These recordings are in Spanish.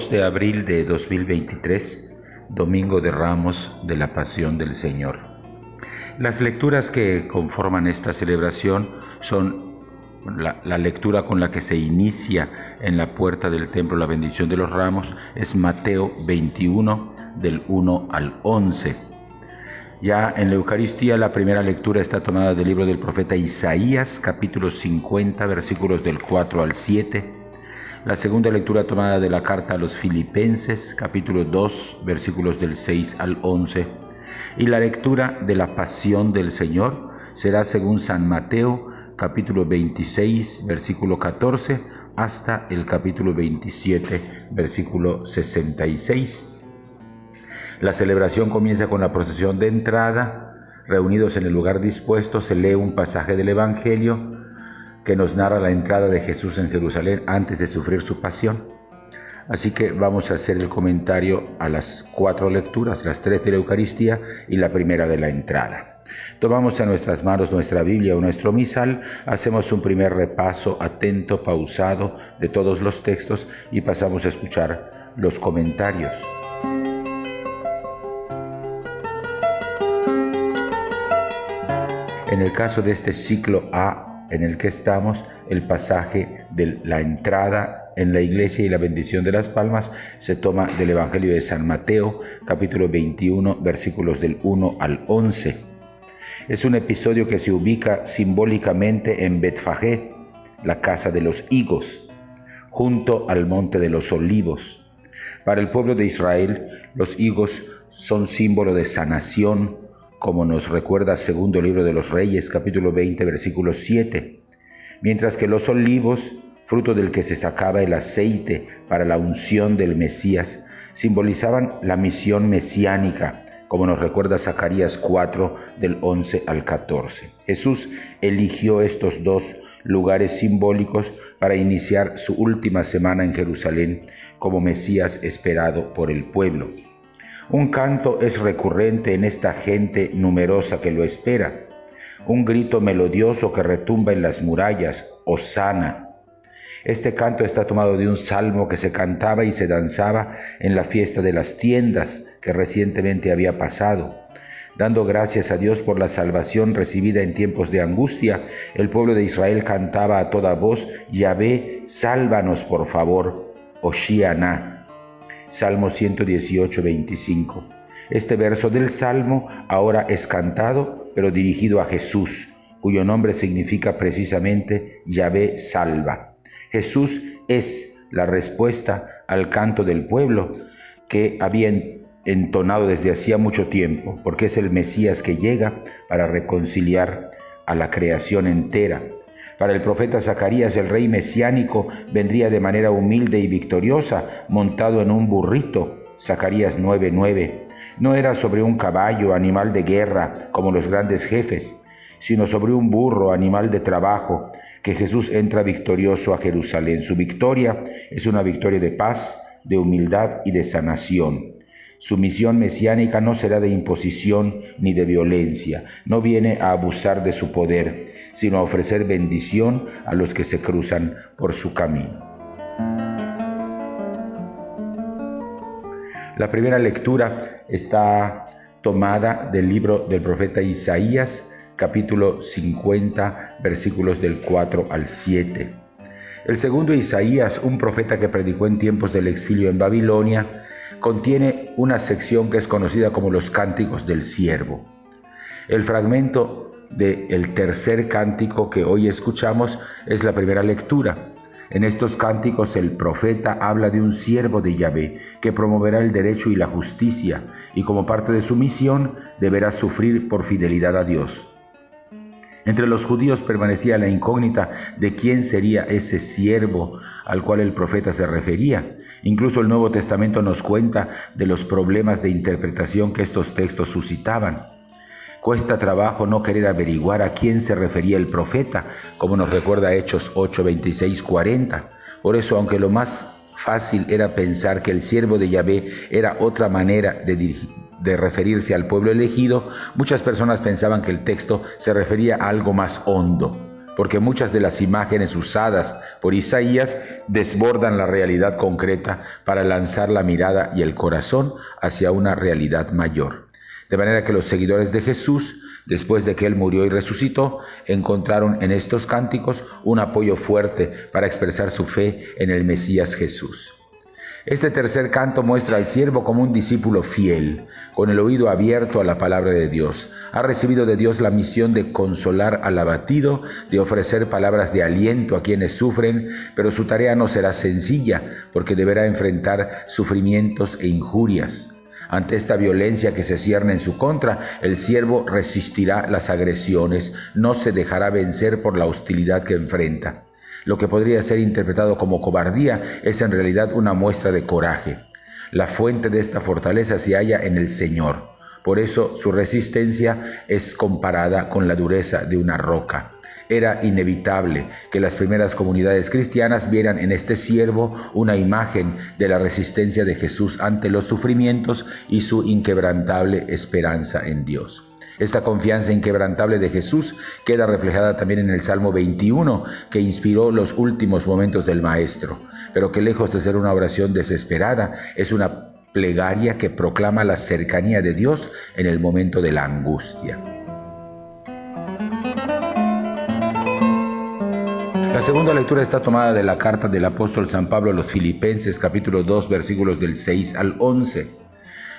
2 de abril de 2023, Domingo de Ramos de la Pasión del Señor. Las lecturas que conforman esta celebración son la lectura con la que se inicia en la puerta del templo la bendición de los ramos, es Mateo 21, del 1 al 11. Ya en la Eucaristía la primera lectura está tomada del libro del profeta Isaías, capítulo 50, versículos del 4 al 7. La segunda lectura tomada de la carta a los Filipenses, capítulo 2, versículos del 6 al 11. Y la lectura de la Pasión del Señor será según San Mateo, capítulo 26, versículo 14, hasta el capítulo 27, versículo 66. La celebración comienza con la procesión de entrada. Reunidos en el lugar dispuesto, se lee un pasaje del Evangelio que nos narra la entrada de Jesús en Jerusalén antes de sufrir su pasión. Así que vamos a hacer el comentario a las 4 lecturas, las 3 de la Eucaristía y la primera de la entrada. Tomamos en nuestras manos nuestra Biblia o nuestro misal, hacemos un primer repaso atento, pausado de todos los textos y pasamos a escuchar los comentarios. En el caso de este ciclo A en el que estamos, el pasaje de la entrada en la iglesia y la bendición de las palmas se toma del Evangelio de San Mateo, capítulo 21, versículos del 1 al 11. Es un episodio que se ubica simbólicamente en Betfagé, la casa de los higos, junto al monte de los olivos. Para el pueblo de Israel, los higos son símbolo de sanación, como nos recuerda segundo libro de los Reyes, capítulo 20, versículo 7, mientras que los olivos, fruto del que se sacaba el aceite para la unción del Mesías, simbolizaban la misión mesiánica, como nos recuerda Zacarías 4, del 11 al 14. Jesús eligió estos dos lugares simbólicos para iniciar su última semana en Jerusalén como Mesías esperado por el pueblo. Un canto es recurrente en esta gente numerosa que lo espera, un grito melodioso que retumba en las murallas, Hosana. Este canto está tomado de un salmo que se cantaba y se danzaba en la fiesta de las tiendas que recientemente había pasado. Dando gracias a Dios por la salvación recibida en tiempos de angustia, el pueblo de Israel cantaba a toda voz, Yahvé, sálvanos por favor, Hoshianá. Salmo 118, 25. Este verso del Salmo ahora es cantado, pero dirigido a Jesús, cuyo nombre significa precisamente Yahvé salva. Jesús es la respuesta al canto del pueblo que había entonado desde hacía mucho tiempo, porque es el Mesías que llega para reconciliar a la creación entera. Para el profeta Zacarías, el rey mesiánico vendría de manera humilde y victoriosa, montado en un burrito. Zacarías 9:9. No era sobre un caballo, animal de guerra, como los grandes jefes, sino sobre un burro, animal de trabajo, que Jesús entra victorioso a Jerusalén. Su victoria es una victoria de paz, de humildad y de sanación. Su misión mesiánica no será de imposición ni de violencia, no viene a abusar de su poder, sino a ofrecer bendición a los que se cruzan por su camino. La primera lectura está tomada del libro del profeta Isaías, capítulo 50, versículos del 4 al 7. El segundo Isaías, un profeta que predicó en tiempos del exilio en Babilonia, contiene una sección que es conocida como los Cánticos del Siervo. El fragmento del tercer cántico que hoy escuchamos es la primera lectura. En estos cánticos el profeta habla de un siervo de Yahvé que promoverá el derecho y la justicia y como parte de su misión deberá sufrir por fidelidad a Dios. Entre los judíos permanecía la incógnita de quién sería ese siervo al cual el profeta se refería. Incluso el Nuevo Testamento nos cuenta de los problemas de interpretación que estos textos suscitaban. Cuesta trabajo no querer averiguar a quién se refería el profeta, como nos recuerda Hechos 8, 26, 40. Por eso, aunque lo más fácil era pensar que el siervo de Yahvé era otra manera de referirse al pueblo elegido, muchas personas pensaban que el texto se refería a algo más hondo, porque muchas de las imágenes usadas por Isaías desbordan la realidad concreta para lanzar la mirada y el corazón hacia una realidad mayor. De manera que los seguidores de Jesús, después de que Él murió y resucitó, encontraron en estos cánticos un apoyo fuerte para expresar su fe en el Mesías Jesús. Este tercer canto muestra al siervo como un discípulo fiel, con el oído abierto a la palabra de Dios. Ha recibido de Dios la misión de consolar al abatido, de ofrecer palabras de aliento a quienes sufren, pero su tarea no será sencilla, porque deberá enfrentar sufrimientos e injurias. Ante esta violencia que se cierne en su contra, el siervo resistirá las agresiones, no se dejará vencer por la hostilidad que enfrenta. Lo que podría ser interpretado como cobardía es en realidad una muestra de coraje. La fuente de esta fortaleza se halla en el Señor. Por eso su resistencia es comparada con la dureza de una roca. Era inevitable que las primeras comunidades cristianas vieran en este siervo una imagen de la resistencia de Jesús ante los sufrimientos y su inquebrantable esperanza en Dios. Esta confianza inquebrantable de Jesús queda reflejada también en el Salmo 21, que inspiró los últimos momentos del Maestro, pero que lejos de ser una oración desesperada, es una plegaria que proclama la cercanía de Dios en el momento de la angustia. La segunda lectura está tomada de la carta del apóstol San Pablo a los Filipenses, capítulo 2, versículos del 6 al 11.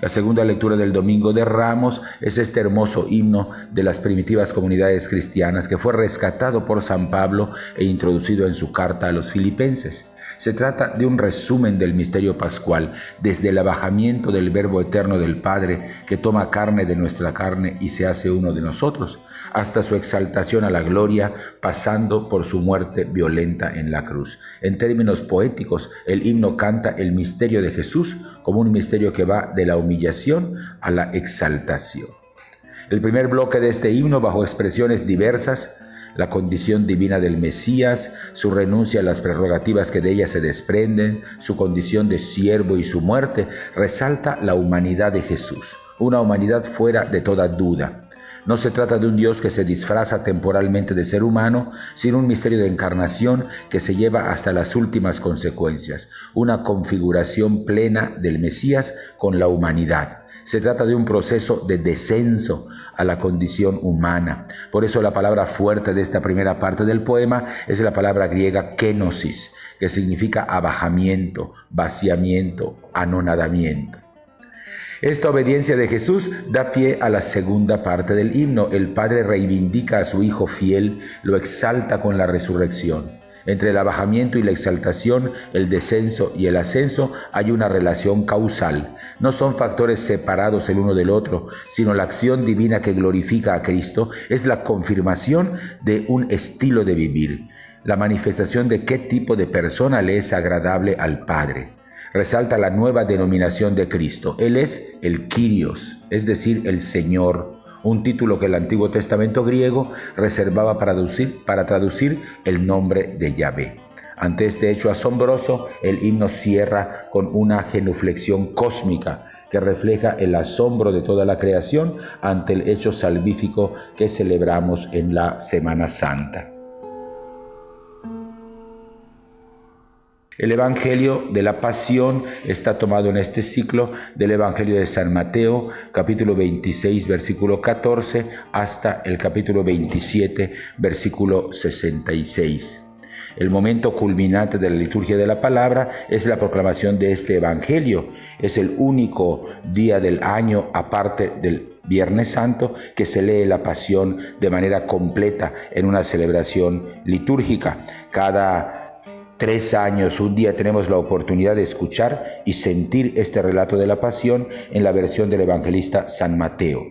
La segunda lectura del Domingo de Ramos es este hermoso himno de las primitivas comunidades cristianas que fue rescatado por San Pablo e introducido en su carta a los Filipenses. Se trata de un resumen del misterio pascual, desde el abajamiento del Verbo eterno del Padre, que toma carne de nuestra carne y se hace uno de nosotros, hasta su exaltación a la gloria, pasando por su muerte violenta en la cruz. En términos poéticos, el himno canta el misterio de Jesús como un misterio que va de la humillación a la exaltación. El primer bloque de este himno, bajo expresiones diversas, la condición divina del Mesías, su renuncia a las prerrogativas que de ella se desprenden, su condición de siervo y su muerte, resalta la humanidad de Jesús, una humanidad fuera de toda duda. No se trata de un Dios que se disfraza temporalmente de ser humano, sino un misterio de encarnación que se lleva hasta las últimas consecuencias, una configuración plena del Mesías con la humanidad. Se trata de un proceso de descenso a la condición humana. Por eso la palabra fuerte de esta primera parte del poema es la palabra griega kenosis, que significa abajamiento, vaciamiento, anonadamiento. Esta obediencia de Jesús da pie a la segunda parte del himno. El Padre reivindica a su Hijo fiel, lo exalta con la resurrección. Entre el abajamiento y la exaltación, el descenso y el ascenso, hay una relación causal. No son factores separados el uno del otro, sino la acción divina que glorifica a Cristo es la confirmación de un estilo de vivir, la manifestación de qué tipo de persona le es agradable al Padre. Resalta la nueva denominación de Cristo. Él es el Kyrios, es decir, el Señor, un título que el Antiguo Testamento griego reservaba para traducir el nombre de Yahvé. Ante este hecho asombroso, el himno cierra con una genuflexión cósmica que refleja el asombro de toda la creación ante el hecho salvífico que celebramos en la Semana Santa. El Evangelio de la Pasión está tomado en este ciclo del Evangelio de San Mateo, capítulo 26, versículo 14, hasta el capítulo 27, versículo 66. El momento culminante de la liturgia de la palabra es la proclamación de este Evangelio. Es el único día del año, aparte del Viernes Santo, que se lee la Pasión de manera completa en una celebración litúrgica. Cada 3 años, un día tenemos la oportunidad de escuchar y sentir este relato de la Pasión en la versión del evangelista San Mateo.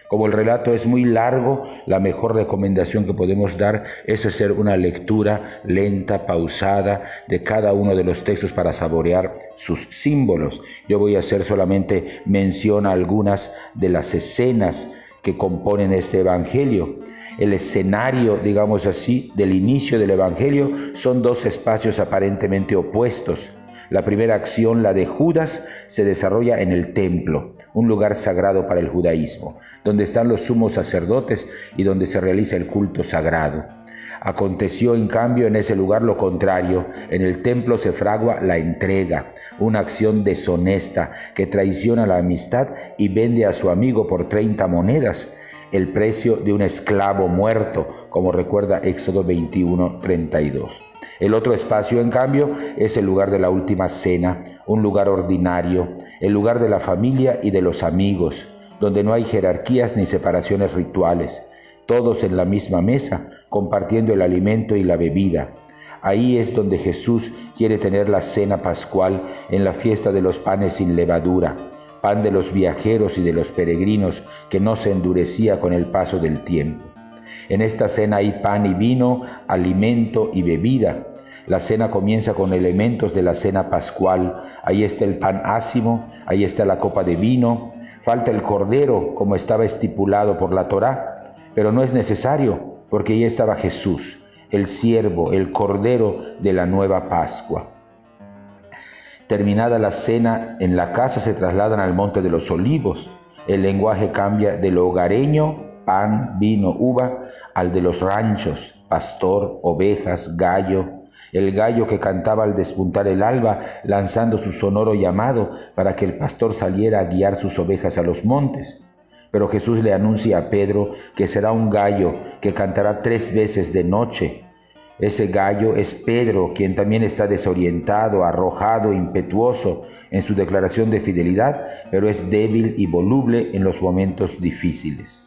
Como el relato es muy largo, la mejor recomendación que podemos dar es hacer una lectura lenta, pausada de cada uno de los textos para saborear sus símbolos. Yo voy a hacer solamente mención a algunas de las escenas que componen este evangelio. El escenario, digamos así, del inicio del evangelio son 2 espacios aparentemente opuestos. La primera acción, la de Judas, se desarrolla en el templo, un lugar sagrado para el judaísmo, donde están los sumos sacerdotes y donde se realiza el culto sagrado. Aconteció en cambio en ese lugar lo contrario. En el templo se fragua la entrega, una acción deshonesta que traiciona la amistad y vende a su amigo por 30 monedas, el precio de un esclavo muerto, como recuerda Éxodo 21:32. El otro espacio, en cambio, es el lugar de la última cena, un lugar ordinario, el lugar de la familia y de los amigos, donde no hay jerarquías ni separaciones rituales, todos en la misma mesa, compartiendo el alimento y la bebida. Ahí es donde Jesús quiere tener la cena pascual en la fiesta de los panes sin levadura, pan de los viajeros y de los peregrinos que no se endurecía con el paso del tiempo. En esta cena hay pan y vino, alimento y bebida. La cena comienza con elementos de la cena pascual. Ahí está el pan ácimo, ahí está la copa de vino, falta el cordero como estaba estipulado por la Torá, pero no es necesario porque ahí estaba Jesús, el siervo, el cordero de la nueva Pascua. Terminada la cena, en la casa se trasladan al Monte de los Olivos. El lenguaje cambia de lo hogareño, pan, vino, uva, al de los ranchos, pastor, ovejas, gallo. El gallo que cantaba al despuntar el alba, lanzando su sonoro llamado para que el pastor saliera a guiar sus ovejas a los montes. Pero Jesús le anuncia a Pedro que será un gallo que cantará 3 veces de noche. Ese gallo es Pedro, quien también está desorientado, arrojado, impetuoso en su declaración de fidelidad, pero es débil y voluble en los momentos difíciles.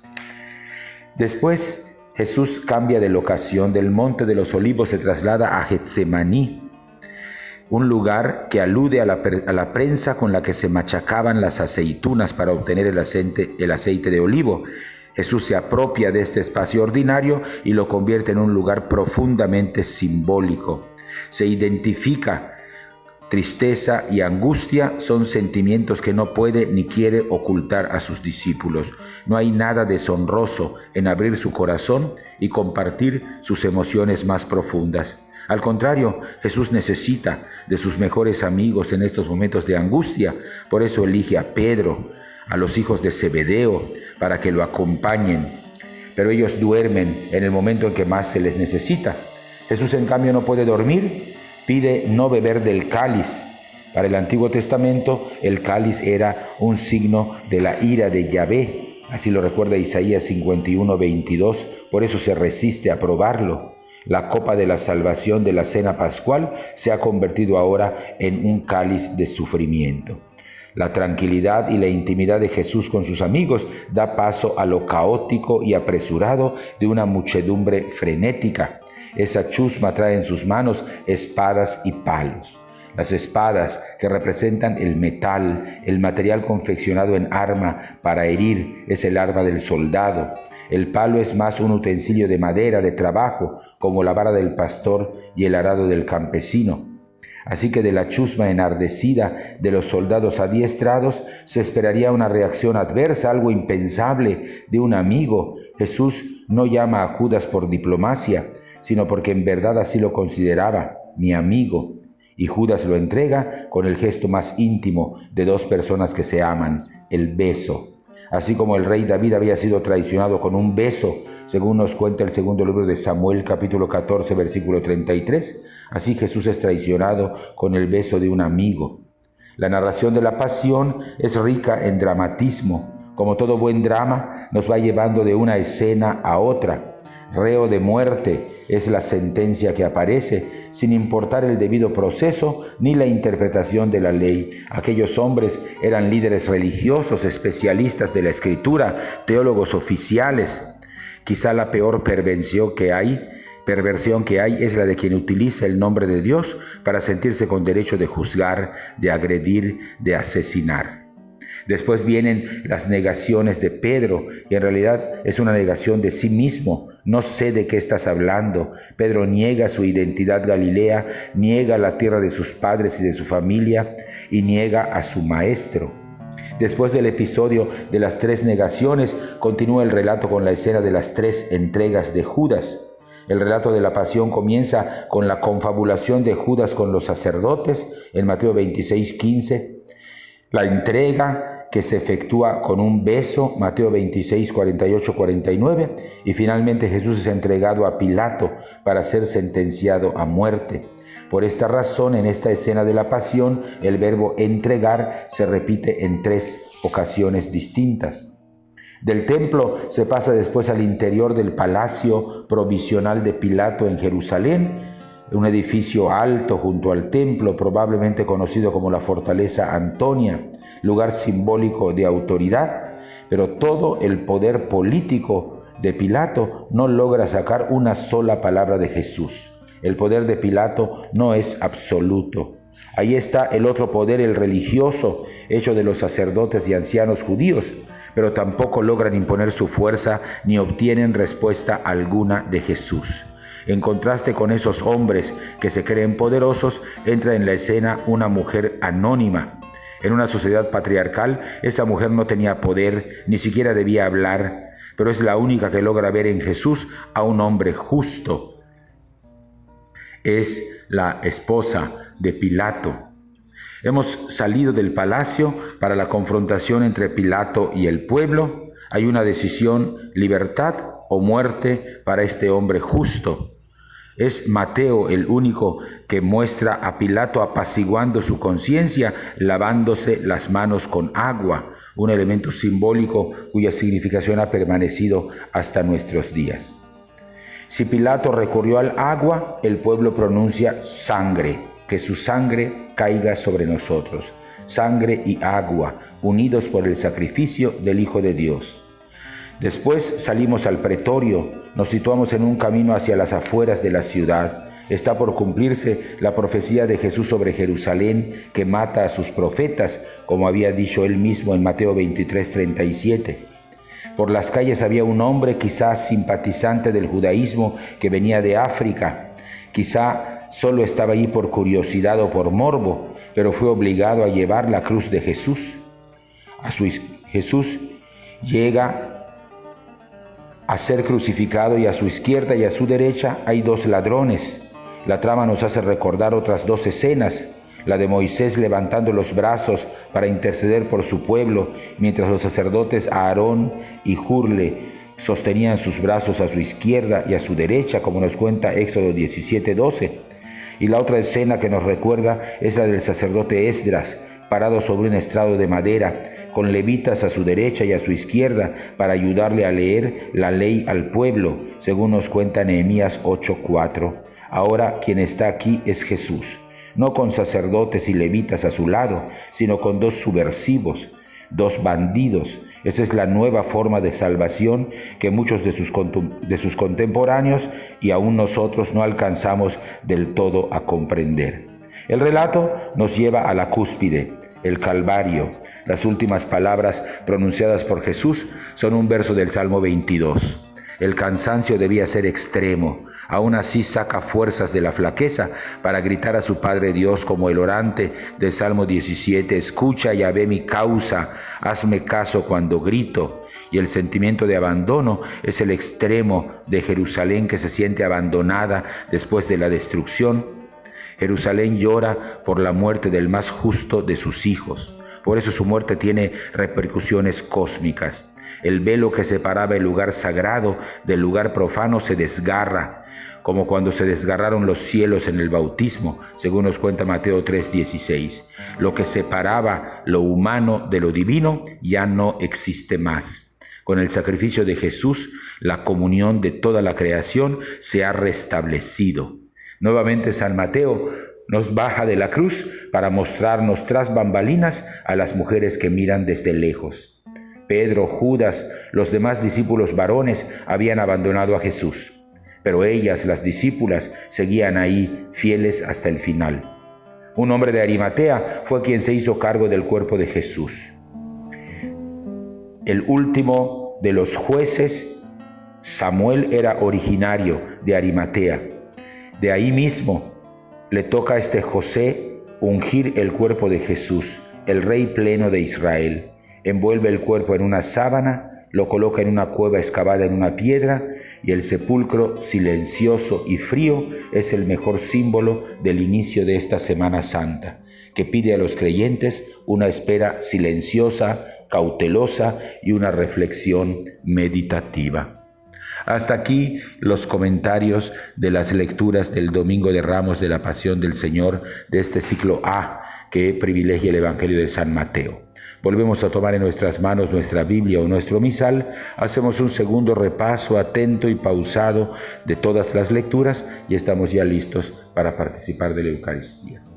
Después, Jesús cambia de locación. Del Monte de los Olivos se traslada a Getsemaní, un lugar que alude a la prensa con la que se machacaban las aceitunas para obtener el aceite de olivo. Jesús se apropia de este espacio ordinario y lo convierte en un lugar profundamente simbólico. Se identifica. Tristeza y angustia son sentimientos que no puede ni quiere ocultar a sus discípulos. No hay nada deshonroso en abrir su corazón y compartir sus emociones más profundas. Al contrario, Jesús necesita de sus mejores amigos en estos momentos de angustia. Por eso elige a Pedro, a los hijos de Zebedeo, para que lo acompañen. Pero ellos duermen en el momento en que más se les necesita. Jesús, en cambio, no puede dormir. Pide no beber del cáliz. Para el Antiguo Testamento, el cáliz era un signo de la ira de Yahvé. Así lo recuerda Isaías 51:22. Por eso se resiste a probarlo. La copa de la salvación de la cena pascual se ha convertido ahora en un cáliz de sufrimiento. La tranquilidad y la intimidad de Jesús con sus amigos da paso a lo caótico y apresurado de una muchedumbre frenética. Esa chusma trae en sus manos espadas y palos. Las espadas, que representan el metal, el material confeccionado en arma para herir, es el arma del soldado. El palo es más un utensilio de madera, de trabajo, como la vara del pastor y el arado del campesino. Así que de la chusma enardecida de los soldados adiestrados se esperaría una reacción adversa, algo impensable de un amigo. Jesús no llama a Judas por diplomacia, sino porque en verdad así lo consideraba, mi amigo. Y Judas lo entrega con el gesto más íntimo de 2 personas que se aman, el beso. Así como el rey David había sido traicionado con un beso, según nos cuenta el segundo libro de Samuel, capítulo 14, versículo 33, así Jesús es traicionado con el beso de un amigo. La narración de la pasión es rica en dramatismo. Como todo buen drama, nos va llevando de una escena a otra. Reo de muerte es la sentencia que aparece, sin importar el debido proceso ni la interpretación de la ley. Aquellos hombres eran líderes religiosos, especialistas de la escritura, teólogos oficiales. Quizá la peor perversión que hay es la de quien utiliza el nombre de Dios para sentirse con derecho de juzgar, de agredir, de asesinar. Después vienen las negaciones de Pedro, y en realidad es una negación de sí mismo. No sé de qué estás hablando. Pedro niega su identidad galilea, niega la tierra de sus padres y de su familia, y niega a su maestro. Después del episodio de las 3 negaciones, continúa el relato con la escena de las 3 entregas de Judas. El relato de la pasión comienza con la confabulación de Judas con los sacerdotes, en Mateo 26:15, la entrega que se efectúa con un beso, Mateo 26, 48, 49, y finalmente Jesús es entregado a Pilato para ser sentenciado a muerte. Por esta razón, en esta escena de la pasión, el verbo entregar se repite en 3 ocasiones distintas. Del templo se pasa después al interior del palacio provisional de Pilato en Jerusalén, un edificio alto junto al templo, probablemente conocido como la Fortaleza Antonia, lugar simbólico de autoridad, pero todo el poder político de Pilato no logra sacar una sola palabra de Jesús. El poder de Pilato no es absoluto. Ahí está el otro poder, el religioso, hecho de los sacerdotes y ancianos judíos, pero tampoco logran imponer su fuerza ni obtienen respuesta alguna de Jesús. En contraste con esos hombres que se creen poderosos, entra en la escena una mujer anónima. En una sociedad patriarcal, esa mujer no tenía poder, ni siquiera debía hablar, pero es la única que logra ver en Jesús a un hombre justo. Es la esposa de Pilato. Hemos salido del palacio para la confrontación entre Pilato y el pueblo. Hay una decisión: libertad o muerte para este hombre justo. Es Mateo el único que muestra a Pilato apaciguando su conciencia, lavándose las manos con agua, un elemento simbólico cuya significación ha permanecido hasta nuestros días. Si Pilato recurrió al agua, el pueblo pronuncia sangre, que su sangre caiga sobre nosotros. Sangre y agua, unidos por el sacrificio del Hijo de Dios. Después salimos al pretorio, nos situamos en un camino hacia las afueras de la ciudad. Está por cumplirse la profecía de Jesús sobre Jerusalén, que mata a sus profetas, como había dicho él mismo en Mateo 23, 37. Por las calles había un hombre, quizás simpatizante del judaísmo, que venía de África. Quizá solo estaba allí por curiosidad o por morbo, pero fue obligado a llevar la cruz de Jesús. Jesús llega a ser crucificado y a su izquierda y a su derecha hay 2 ladrones. La trama nos hace recordar otras 2 escenas, la de Moisés levantando los brazos para interceder por su pueblo, mientras los sacerdotes Aarón y Hur sostenían sus brazos a su izquierda y a su derecha, como nos cuenta Éxodo 17:12. Y la otra escena que nos recuerda es la del sacerdote Esdras, parado sobre un estrado de madera, con levitas a su derecha y a su izquierda para ayudarle a leer la ley al pueblo, según nos cuenta Nehemías 8:4. Ahora quien está aquí es Jesús, no con sacerdotes y levitas a su lado, sino con 2 subversivos, 2 bandidos. Esa es la nueva forma de salvación que muchos de sus contemporáneos y aún nosotros no alcanzamos del todo a comprender. El relato nos lleva a la cúspide, el Calvario. Las últimas palabras pronunciadas por Jesús son un verso del Salmo 22. El cansancio debía ser extremo, aún así saca fuerzas de la flaqueza para gritar a su Padre Dios como el orante del Salmo 17, escucha Yahvé mi causa, hazme caso cuando grito. Y el sentimiento de abandono es el extremo de Jerusalén que se siente abandonada después de la destrucción. Jerusalén llora por la muerte del más justo de sus hijos. Por eso su muerte tiene repercusiones cósmicas. El velo que separaba el lugar sagrado del lugar profano se desgarra, como cuando se desgarraron los cielos en el bautismo, según nos cuenta Mateo 3:16. Lo que separaba lo humano de lo divino ya no existe más. Con el sacrificio de Jesús, la comunión de toda la creación se ha restablecido. Nuevamente San Mateo nos baja de la cruz para mostrarnos tras bambalinas a las mujeres que miran desde lejos. Pedro, Judas, los demás discípulos varones habían abandonado a Jesús, pero ellas, las discípulas, seguían ahí fieles hasta el final. Un hombre de Arimatea fue quien se hizo cargo del cuerpo de Jesús. El último de los jueces, Samuel, era originario de Arimatea. De ahí mismo le toca a este José ungir el cuerpo de Jesús, el Rey pleno de Israel. Envuelve el cuerpo en una sábana, lo coloca en una cueva excavada en una piedra, y el sepulcro silencioso y frío es el mejor símbolo del inicio de esta Semana Santa, que pide a los creyentes una espera silenciosa, cautelosa y una reflexión meditativa. Hasta aquí los comentarios de las lecturas del Domingo de Ramos de la Pasión del Señor de este ciclo A que privilegia el Evangelio de San Mateo. Volvemos a tomar en nuestras manos nuestra Biblia o nuestro misal, hacemos un segundo repaso atento y pausado de todas las lecturas y estamos ya listos para participar de la Eucaristía.